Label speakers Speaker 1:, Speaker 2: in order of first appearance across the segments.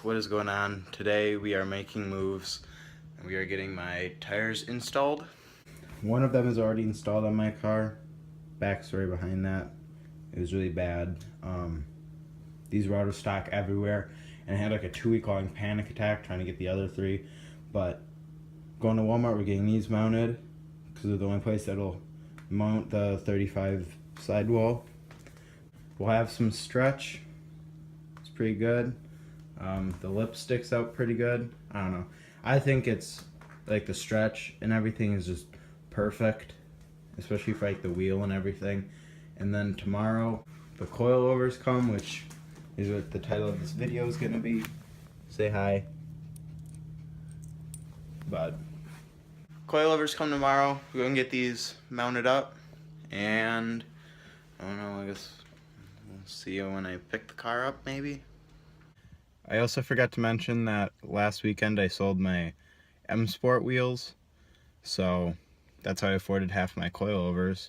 Speaker 1: What is going on? Today we are making moves and we are getting my tires installed. One of them is already installed on my car. Backstory behind that, it was really bad. These were out of stock everywhere and I had like a 2-week long panic attack trying to get the other 3, but going to Walmart, we're getting these mounted because they're the only place that'll mount the 35 sidewall. We'll have some stretch. It's pretty good. The lip sticks out pretty good. I don't know. I think it's like the stretch and everything is just perfect, especially for like the wheel and everything. And then tomorrow the coilovers come, which is what the title of this video is gonna be. Say hi. But coilovers come tomorrow. We're gonna get these mounted up, and I don't know. I guess we'll see you when I pick the car up, maybe. I also forgot to mention that last weekend I sold my M Sport wheels, so that's how I afforded half my coilovers.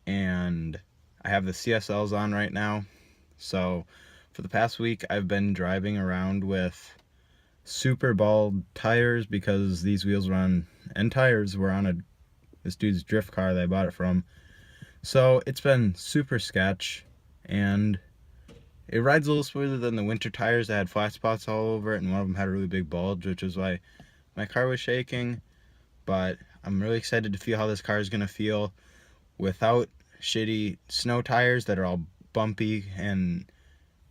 Speaker 1: And I have the CSLs on right now, so for the past week I've been driving around with super bald tires because these wheels were on, and tires were on this dude's drift car that I bought it from. So it's been super sketch, and it rides a little smoother than the winter tires that had flat spots all over it, and one of them had a really big bulge, which is why my car was shaking. But I'm really excited to feel how this car is going to feel without shitty snow tires that are all bumpy. And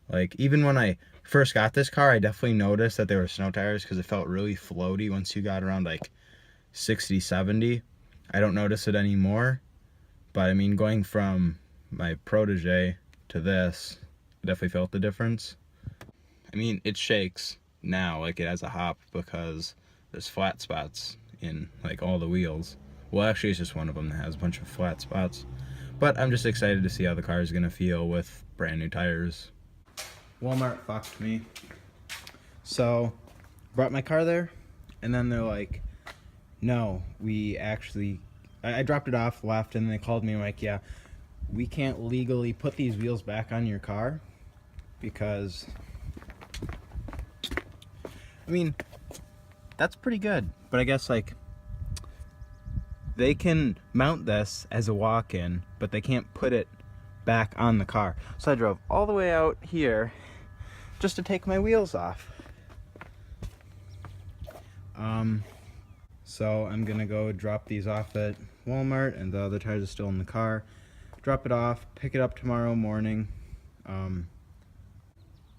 Speaker 1: like, even when I first got this car, I definitely noticed that they were snow tires because it felt really floaty once you got around like 60, 70. I don't notice it anymore, but I mean, going from my Protege to this, definitely felt the difference. I mean, it shakes now like it has a hop because there's flat spots in like all the wheels. Well, actually it's just one of them that has a bunch of flat spots, but I'm just excited to see how the car is gonna feel with brand new tires. Walmart fucked me. So brought my car there, and then they're like, no, we actually, I dropped it off, left, and they called me like, yeah, we can't legally put these wheels back on your car because, I mean, that's pretty good, but I guess like they can mount this as a walk-in, but they can't put it back on the car. So I drove all the way out here just to take my wheels off. So I'm gonna go drop these off at Walmart, and the other tires are still in the car. Drop it off, pick it up tomorrow morning.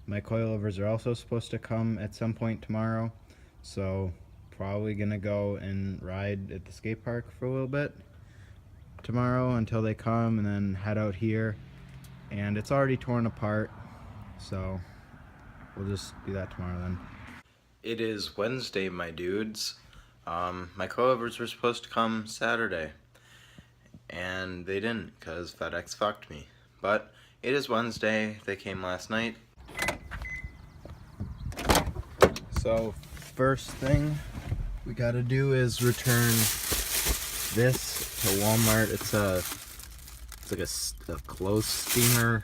Speaker 1: My coilovers are also supposed to come at some point tomorrow, so probably gonna go and ride at the skate park for a little bit tomorrow until they come, and then head out here. And it's already torn apart, so we'll just do that tomorrow then. It is Wednesday, my dudes. My coilovers were supposed to come Saturday, and they didn't because FedEx fucked me. But it is Wednesday. They came last night. So first thing we gotta do is return this to Walmart. It's like a clothes steamer,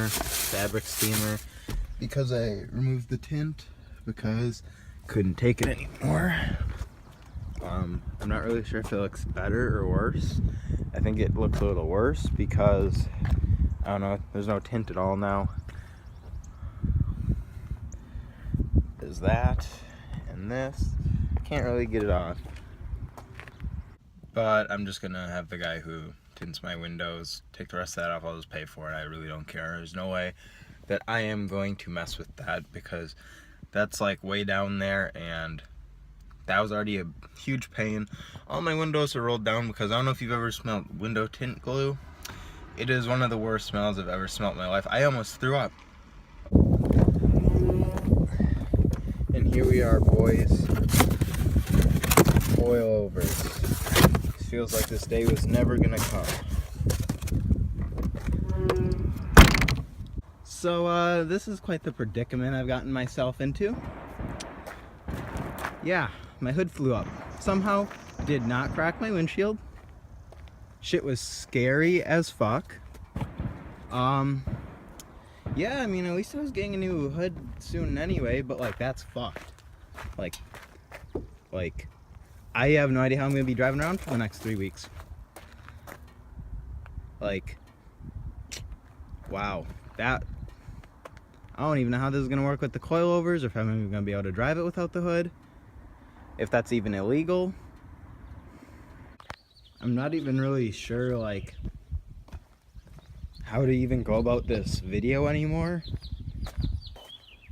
Speaker 1: fabric steamer, because I removed the tint because couldn't take it anymore. I'm not really sure if it looks better or worse. I think it looks a little worse because, I don't know, there's no tint at all now. There's that and this. I can't really get it off. But I'm just gonna have the guy who tints my windows take the rest of that off. I'll just pay for it. I really don't care. There's no way that I am going to mess with that because that's like way down there, and that was already a huge pain. All my windows are rolled down because I don't know if you've ever smelled window tint glue. It is one of the worst smells I've ever smelled in my life. I almost threw up. And here we are, boys. Coilovers. feels like this day was never gonna come. So this is quite the predicament I've gotten myself into. Yeah, my hood flew up. Somehow did not crack my windshield. Shit was scary as fuck. Yeah, I mean, at least I was getting a new hood soon anyway, but like that's fucked. Like I have no idea how I'm gonna be driving around for the next 3 weeks. Like, wow, that, I don't even know how this is gonna work with the coilovers, or if I'm even gonna be able to drive it without the hood, if that's even illegal. I'm not even really sure like how to even go about this video anymore.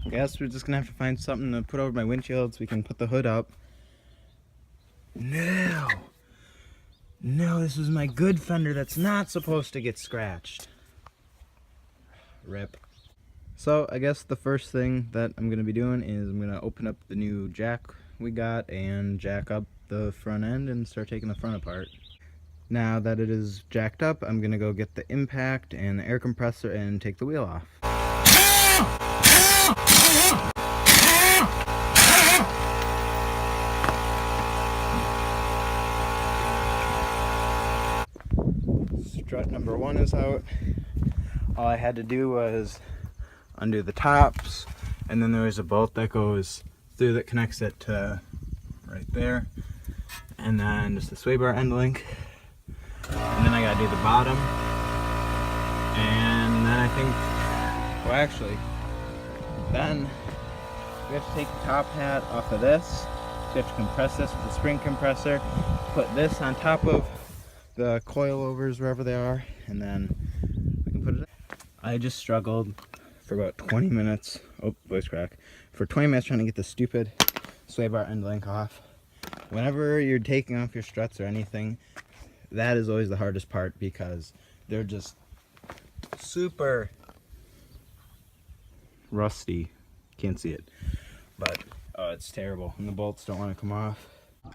Speaker 1: I guess we're just gonna have to find something to put over my windshield so we can put the hood up. No, this is my good fender that's not supposed to get scratched. Rip. So I guess the first thing that I'm gonna be doing is I'm gonna open up the new jack we got and jack up the front end and start taking the front apart. Now that it is jacked up, I'm gonna go get the impact and the air compressor and take the wheel off. Strut number 1 is out. All I had to do was undo the tops, and then there was a bolt that goes through that connects it to right there, and then just the sway bar end link, and then I gotta do the bottom, and then I think, well actually, then we have to take the top hat off of this. We have to compress this with the spring compressor, put this on top of the coilovers wherever they are, and then we can put it in. I just struggled for about 20 minutes, oh, voice crack, for 20 minutes trying to get the stupid sway bar end link off. Whenever you're taking off your struts or anything, that is always the hardest part because they're just super rusty. Can't see it, but oh, it's terrible, and the bolts don't want to come off.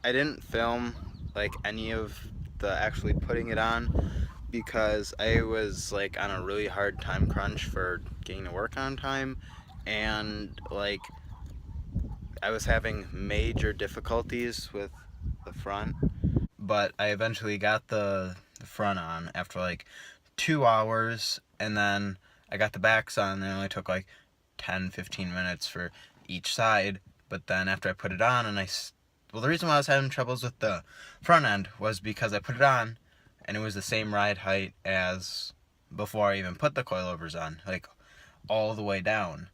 Speaker 1: I didn't film like any of the actually putting it on because I was like on a really hard time crunch for getting to work on time, and like I was having major difficulties with the front, but I eventually got the front on after like 2 hours, and then I got the backs on, and it only took like 10-15 minutes for each side. But then after I put it on, and well, the reason why I was having troubles with the front end was because I put it on and it was the same ride height as before I even put the coilovers on, like all the way down,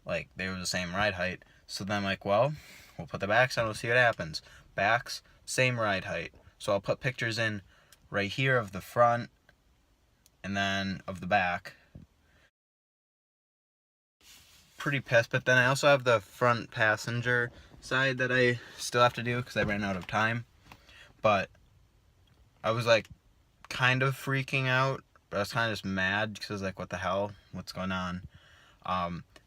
Speaker 1: like they were the same ride height. So then I'm like, well, we'll put the backs on, we'll see what happens. Backs, same ride height. So I'll put pictures in right here of the front and then of the back. Pretty pissed, but then I also have the front passenger side that I still have to do because I ran out of time. But I was like kind of freaking out, but I was kind of just mad because I was like, what the hell, what's going on?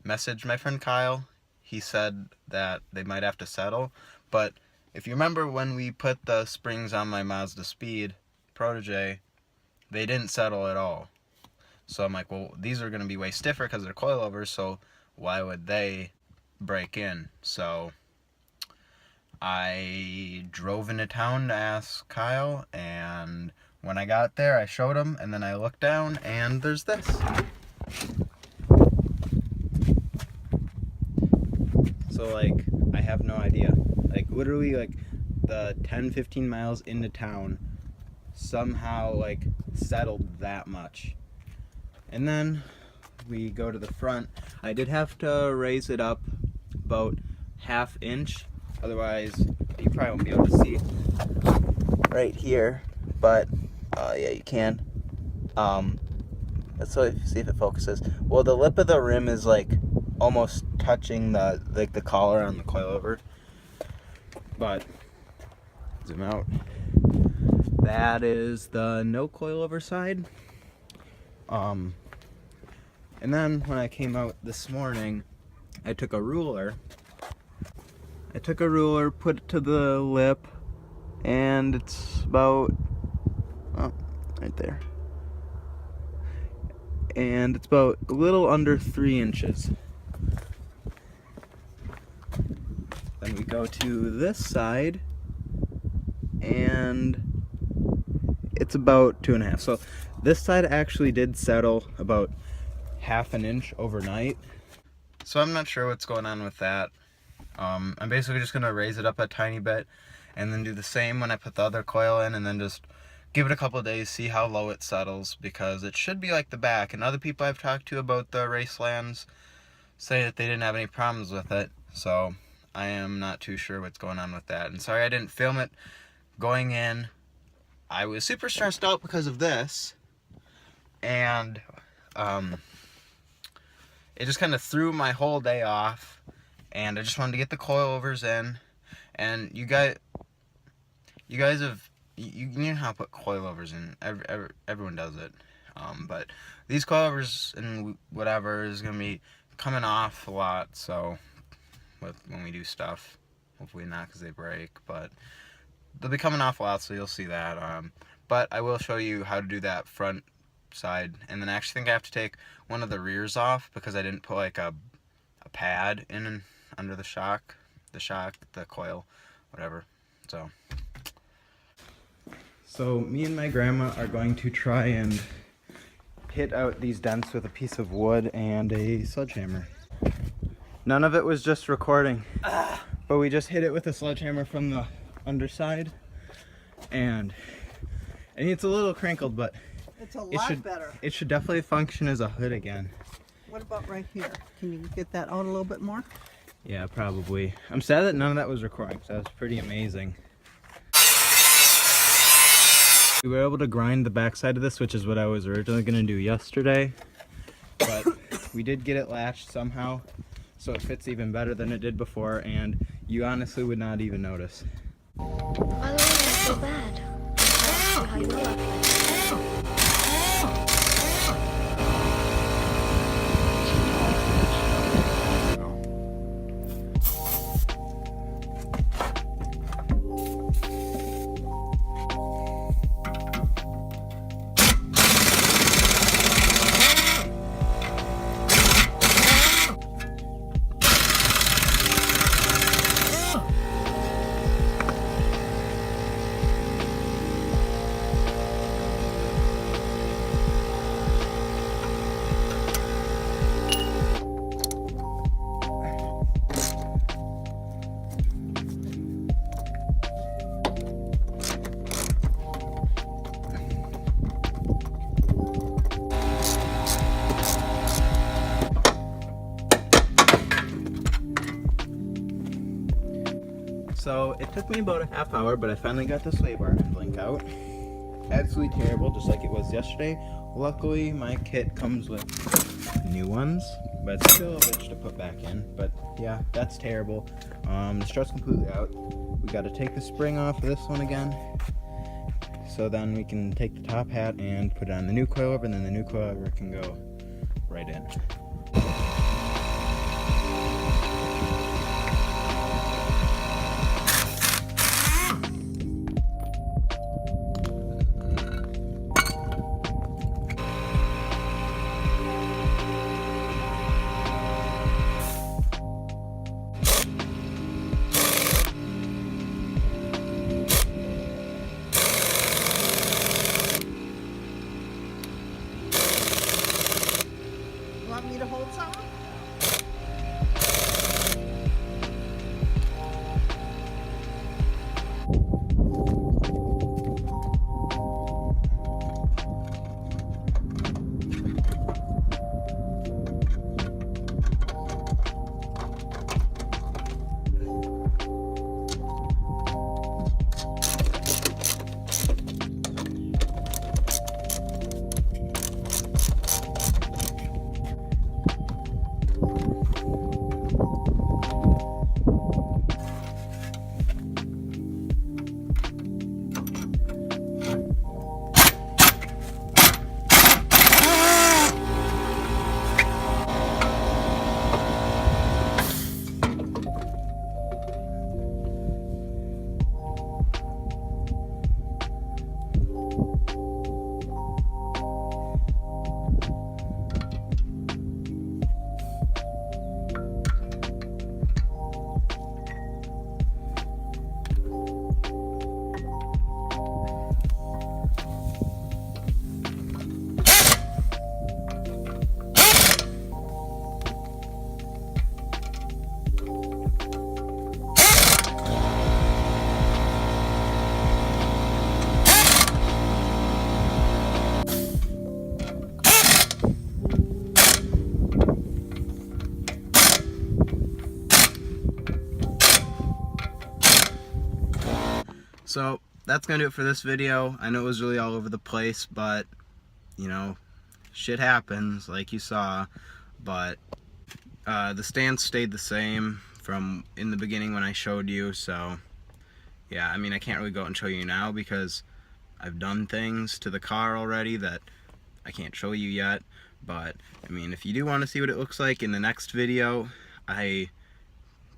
Speaker 1: Messaged my friend Kyle. He said that they might have to settle, but if you remember when we put the springs on my Mazda Speed Protege, they didn't settle at all. So I'm like, well, these are going to be way stiffer because they're coilovers, so why would they break in? So I drove into town to ask Kyle, and when I got there, I showed him, and then I looked down, and there's this. So, like, I have no idea. Like, literally, like, the 10-15 miles into town somehow, like, settled that much. And then we go to the front. I did have to raise it up about ½ inch, otherwise you probably won't be able to see right here, but yeah, you can. Let's see if it focuses. Well, the lip of the rim is like almost touching the collar on the coilover, but zoom out. That is the no coilover side. And then when I came out this morning, I took a ruler, put it to the lip, and it's about, oh, right there. And it's about a little under 3 inches. Then we go to this side, and it's about 2.5. So this side actually did settle about 1/2 inch overnight. So I'm not sure what's going on with that. I'm basically just gonna raise it up a tiny bit and then do the same when I put the other coil in, and then just give it a couple days, see how low it settles, because it should be like the back. And other people I've talked to about the Racelands say that they didn't have any problems with it. So I am not too sure what's going on with that. And sorry I didn't film it going in. I was super stressed out because of this, and it just kind of threw my whole day off, and I just wanted to get the coilovers in. And you guys have, you know how to put coilovers in. Everyone does it, but these coilovers and whatever is gonna be coming off a lot. So when we do stuff, hopefully not because they break, but they'll be coming off a lot, so you'll see that. But I will show you how to do that front side, and then I actually think I have to take one of the rears off because I didn't put like a pad in under the coil, whatever. So me and my grandma are going to try and hit out these dents with a piece of wood and a sledgehammer. None of it was just recording, but we just hit it with a sledgehammer from the underside, and it's a little crinkled, but
Speaker 2: it's a lot better.
Speaker 1: It should definitely function as a hood again.
Speaker 2: What about right here? Can you get that out a little bit more?
Speaker 1: Yeah, probably. I'm sad that none of that was recording, so that was pretty amazing. We were able to grind the backside of this, which is what I was originally going to do yesterday, but we did get it latched somehow, so it fits even better than it did before, and you honestly would not even notice.
Speaker 3: By the way, that's so bad. I asked you how you were last night.
Speaker 1: So it took me about a half hour, but I finally got the sway bar link out. Absolutely terrible, just like it was yesterday. Luckily, my kit comes with new ones, but it's still a bitch to put back in. But yeah, that's terrible. The strut's completely out. We got to take the spring off of this one again. So then we can take the top hat and put it on the new coilover, and then the new coilover can go right in.
Speaker 2: You want me to hold some?
Speaker 1: So that's gonna do it for this video. I know it was really all over the place, but you know, shit happens like you saw. But the stance stayed the same from in the beginning when I showed you, so yeah, I mean, I can't really go out and show you now because I've done things to the car already that I can't show you yet. But I mean, if you do want to see what it looks like in the next video, I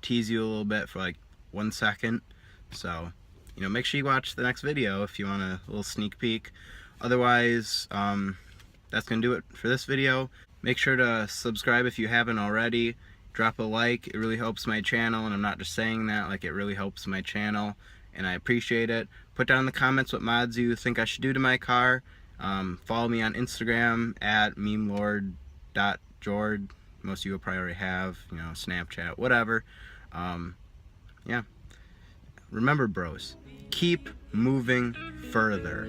Speaker 1: tease you a little bit for like 1 second, so you know, make sure you watch the next video if you want a little sneak peek. Otherwise, that's gonna do it for this video. Make sure to subscribe if you haven't already. Drop a like, it really helps my channel, and I'm not just saying that, like, it really helps my channel and I appreciate it. Put down in the comments what mods you think I should do to my car. Follow me on Instagram at memelord.jord. Most of you will probably already have, you know, Snapchat, whatever. Yeah. Remember, bros, keep moving further.